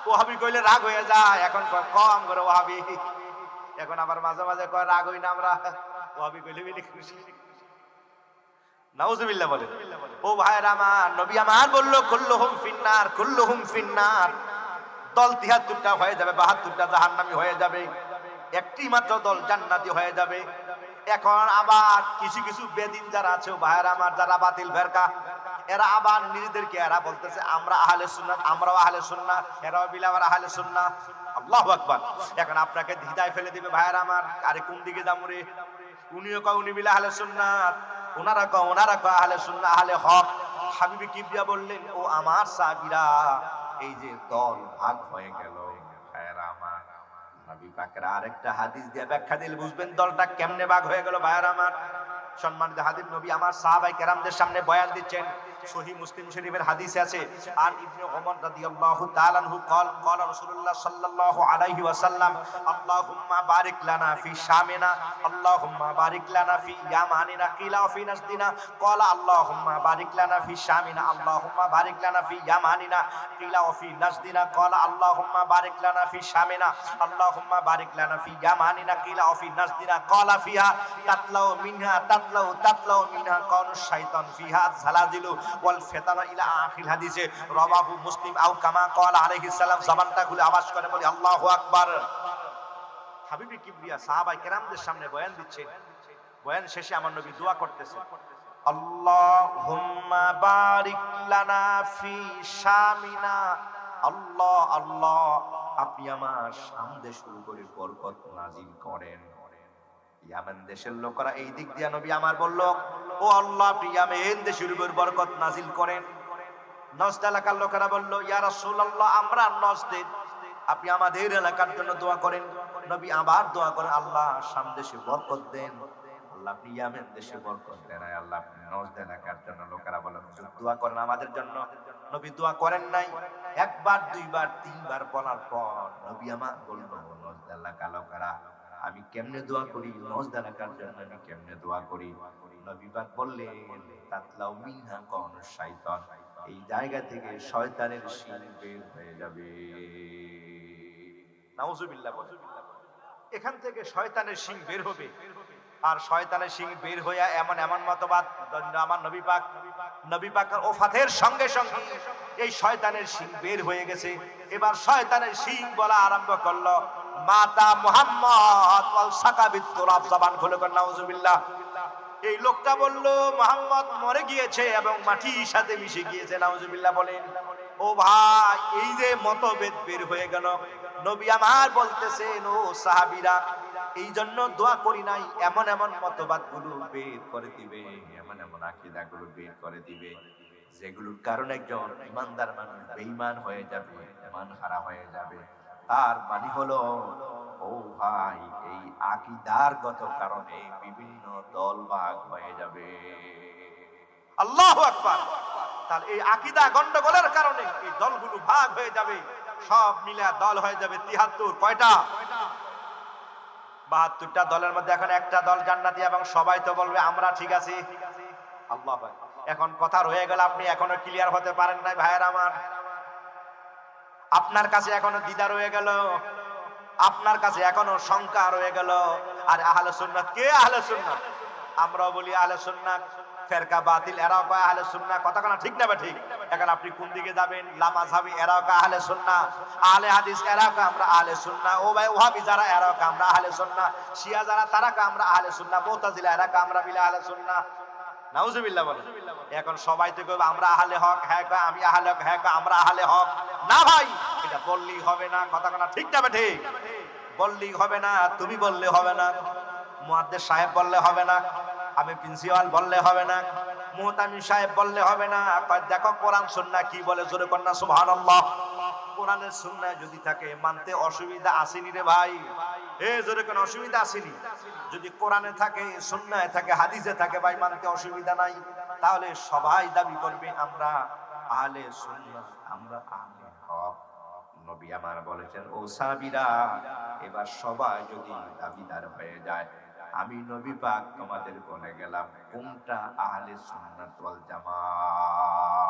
ওয়াহাবি কইলে রাগ হয়ে যায়, এখন কম করে ওয়াহাবি, এখন আবার মাঝে মাঝে কয় রাগ হই না আমরা, ওয়াহাবি কইলে বেশি খুশি। নাউজুবিল্লাহ বলে। ও ভাইরা আমার, নবী আমার বলল কুল্লুহুম ফিন্নার, কুল্লুহুম ফিন্নার। দল ৭৩টা হয়ে যাবে, ৭২টা জাহান্নামী হয়ে যাবে, একটি মাত্র দল জান্নাতি হয়ে যাবে। এখন আবার কিছু কিছু বেদিন যারা আছে ভাইরা আমার, যারা বাতিল ফেরকা, এরা আবার নিজেদেরকে এরা বলতেছে আমরা আহলে সুন্নাত, আমরাও আহলে সুন্নাত, এরাও বিলে আবার আহলে সুন্নাত। আল্লাহু আকবার। এখন আপনাকে দ্বিধায় ফেলে দিবে ভাইরা আমার, আরে কোন দিকে যাবো রে? উনিও কয় উনি বিলে আহলে সুন্নাত, ওনারা কয় আহলে সুন্নাত, আহলে হক। হাবিবে কিবরিয়া বললেন, ও আমার সাহাবীরা, এই যে দল ভাগ হয়ে গেল, ভাইরা আমার, নবী পাকের আরেকটা হাদিস দিয়ে ব্যাখ্যা দিলে বুঝবেন দলটা কেমনে ভাগ হয়ে গেল। ভাইরা আমার, সম্মানিত হাদিস, নবী আমার সাহাবায়ে কেরামদের সামনে বয়ান দিচ্ছেন। সহিহ মুসলিম শরীফের হাদিসে আছে, আন ইবনে ওমর রাদিয়াল্লাহু তাআলা আনহু قال রাসূলুল্লাহ সাল্লাল্লাহু আলাইহি ওয়াসাল্লাম, আল্লাহুম্মা বারিক লানা ফি শামিনা, আল্লাহুম্মা বারিক লানা ফি ইয়ামানিনা, কিলা ফি নাসদিনা, ক্বালা আল্লাহুম্মা বারিক লানা ফি শামিনা, আল্লাহুম্মা বারিক লানা ফি ইয়ামানিনা, কিলা ফি নাসদিনা, ক্বালা আল্লাহুম্মা বারিক লানা ফি শামিনা, আল্লাহুম্মা বারিক লানা ফি ইয়ামানিনা, কিলা ফি নাসদিনা, ক্বালা ফিহা তাতলাউ মিনহা তাতলাউ মিনহা কানুশ শাইতান ফিহা জালাজিলু ওয়াল ফিতানা ইলা আখির হাদিসে, রাওয়াহু মুসলিম আও কামা ক্বালা আলাইহিস সালাম। জবানটা খুলে আওয়াজ করে বলি আল্লাহু আকবার। হাবিবে কিবরিয়া সাহাবায়ে কেরামদের সামনে বয়ান দিচ্ছেন। বয়ান শেষে আমার নবী দোয়া করতেছেন, আল্লাহুম্মা বারিক লানা ফি শামিনা। আল্লাহ আল্লাহ, আপনি আমার শাম দেশের উপরে বরকত নাজিল করেন। ইয়ামেন দেশের লোকেরা এই দিক দিয়ে নবী আমার বলল, ও আল্লাহ, আপনি ইয়ামেন দেশের উপর বরকত নাজিল করেন। নজদ এলাকার লোকেরা বলল, ইয়া রাসূলুল্লাহ, আমরা নজদের, আপনি আমাদের এলাকার জন্য দোয়া করেন। নবী আবার দোয়া করেন, আল্লাহ শাম দেশে বরকত দেন, আল্লাহ আপনি ইয়ামেন দেশে বরকত দেন, আল্লাহ আপনি নজদ এলাকার জন্য। লোকেরা বলেন, হুজুর দোয়া করেন আমাদের জন্য। নবী দোয়া করেন নাই। একবার, দুইবার, তিনবার বলার পর নবী আমার বলল, নজদ এলাকার লোকেরা, আমি কেমনে দোয়া করি নজদ এলাকার জন্য, আমি কেমনে দোয়া করি? নবী পাক বললেন, তাতলাউ মিনহা কানুশ শাইতান, এই জায়গা থেকে শয়তানের শিং বের হয়ে যাবে। নাউজুবিল্লাহ। এখান থেকে শয়তানের শিং বের হবে। আর শয়তানের শিং বের হইয়া এমন এমন মতবাদ, আমার নবী পাকের ওফাতের সঙ্গে সঙ্গে এই শয়তানের শিং বের হয়ে গেছে। এবার শয়তানের শিং বলা আরম্ভ করলো, মাতা মুহাম্মদ ওয়াল সাকাবিত তুরাব। জবান খুলে কর নাউজুবিল্লাহ। এই লোকটা বলল, মুহাম্মদ মরে গিয়েছে এবং মাটির সাথে মিশে গিয়েছে। নাউজুবিল্লাহ বলেন। ও ভাই, এই যে মতভেদ বের হয়ে গেল, নবী আমার বলতেছেন, ও সাহাবীরা, এই জন্য দোয়া করি নাই, এমন এমন মতবাদ গুলো বের করে দিবে, এমন এমন আকীদা গুলো বের করে দিবে, যেগুলোর কারণে একজন ইমানদার মানুষ বেঈমান হয়ে যাবে, ঈমান হারা হয়ে যাবে। তার মানে হলো, ও ভাই, এই আকীদারগত কারণে বিভিন্ন দল ভাগ হয়ে যাবে। আল্লাহু আকবার। তাহলে এই আকীদা গন্ডগোলের কারণে এই দলগুলো ভাগ হয়ে যাবে, সব মিলে দল হয়ে যাবে ৭৩। কয়টা? ৭২টা দলের মধ্যে এখন একটা দল জান্নাতি, এবং সবাই তো বলবে আমরা ঠিক আছি। আল্লাহ। এখন কথা রয়ে গেল, আপনি এখনো ক্লিয়ার হতে পারেন নাই ভাইয়ের আমার। আপনার কাছে এখনো দ্বিধা রয়ে গেল, আপনার কাছে এখনো শঙ্কা রয়ে গেল। আর আহলে সুন্নাত কে? আহলে সুন্নাত আমরাও বলি আহলে সুন্নাত, ফেরকা বাতিল এরাও কয় আহলে সুন্নাত। কথা না ঠিক না? ঠিক। এখন আপনি কোন দিকে যাবেন? লামাযহাবি এরাও কয় আহলে সুন্নাত, আহলে হাদিস এরাও কয় আমরা আহলে সুন্নাত, ও ভাই ওয়াহাবি যারা এরাও কয় আমরা আহলে সুন্নাত, শিয়া যারা তারা কয় আমরা আহলে সুন্নাত, মুতাজিলা এরা কয় আমরা বিলা আহলে সুন্নাত। নাউজুবিল্লাহ বলেন। এখন সবাই তো কইবে আমরা আহলে হক, হ্যাঁ কয় আমি আহলে হক, হ্যাঁ কয় আমরা আহলে হক। না ভাই, এটা বললেই হবে না। কথা না ঠিক না? ঠিক। বললেই হবে না, তুমি বললে হবে না, মুহাদ্দিস সাহেব বললে হবে না, আমি প্রিন্সিপাল বললে হবে না, মুহতামিম সাহেব বললে হবে না। দেখো কোরআন সুন্নাহ কি বলে, জোরে কর না সুবহানাল্লাহ। কোরআনের সুন্নাহ যদি থাকে মানতে অসুবিধা আসেনি রে ভাই। জোরে কোন অসুবিধা আসেনি? যদি কোরআনে থাকে, সুন্নাহে থাকে, হাদিসে থাকে, ভাই মানতে অসুবিধা নাই। তাহলে সবাই দাবি করবে আমরা আহলে সুন্নাহ, আমরা আহলে হক। নবী আমার বলেছেন, ও সাহাবীরা, এবার সবাই যদি দাবিদার হয়ে যায়, আমি নবী পাক তোমাদের বলে গেলাম কোনটা আহলে সুন্নাত ওয়াল জামাত।